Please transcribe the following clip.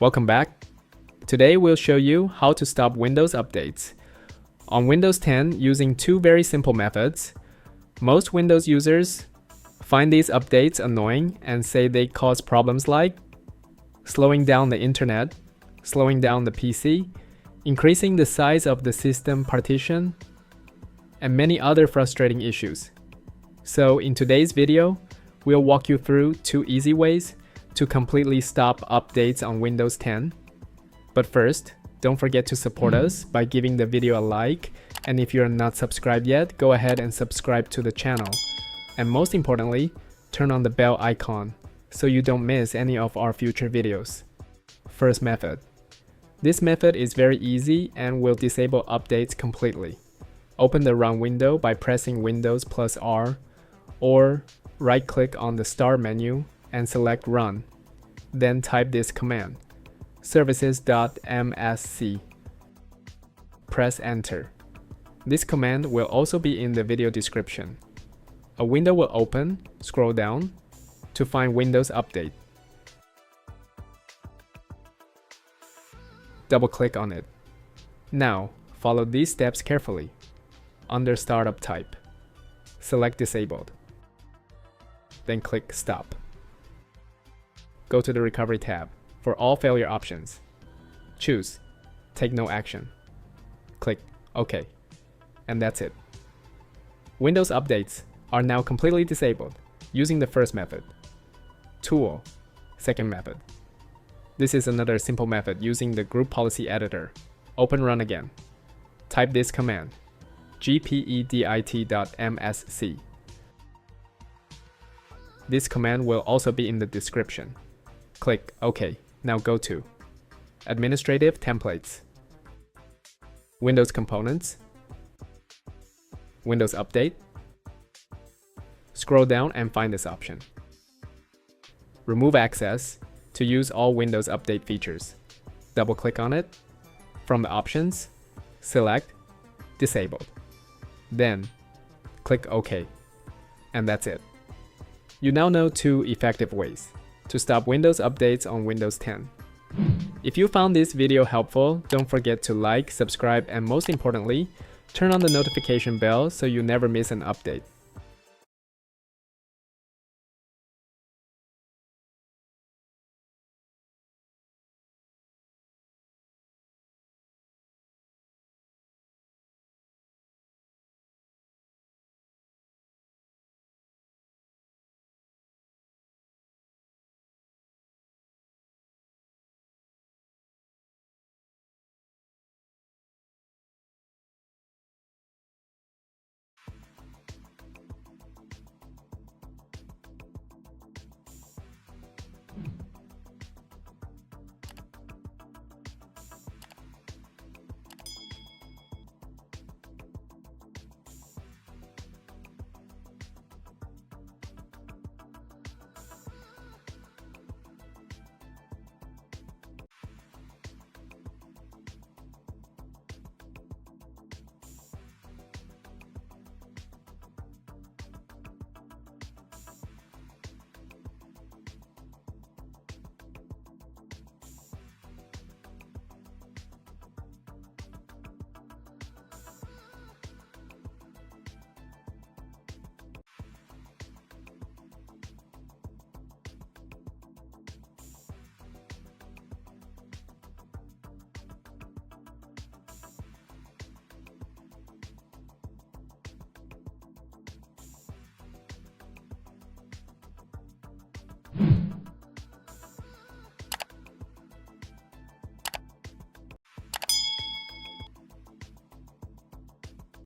Welcome back. Today we'll show you how to stop Windows updates. On Windows 10 using two very simple methods. Most Windows users find these updates annoying and say they cause problems like slowing down the internet, slowing down the PC, increasing the size of the system partition, and many other frustrating issues. So in today's video, we'll walk you through two easy ways to completely stop updates on Windows 10. But first, don't forget to support us by giving the video a like, and if you're not subscribed yet, go ahead and subscribe to the channel. And most importantly, turn on the bell icon so you don't miss any of our future videos. First method. This method is very easy and will disable updates completely. Open the Run window by pressing Windows plus R, or right-click on the Start menu and select Run. Then type this command, services.msc. Press Enter. This command will also be in the video description. A window will open, scroll down, to find Windows Update. Double-click on it. Now, follow these steps carefully. Under Startup Type, select Disabled. Then click Stop. Go to the Recovery tab for all failure options. Choose Take No Action. Click OK. And that's it. Windows updates are now completely disabled using the first method. Tool, second method. This is another simple method using the Group Policy Editor. Open Run again. Type this command, gpedit.msc. This command will also be in the description. Click OK. Now go to Administrative Templates, Windows Components, Windows Update. Scroll down and find this option. Remove access to use all Windows Update features. Double-click on it. From the options, select Disabled. Then, click OK. And that's it. You now know two effective ways to stop Windows updates on Windows 10. If you found this video helpful, don't forget to like, subscribe, and most importantly, turn on the notification bell so you never miss an update.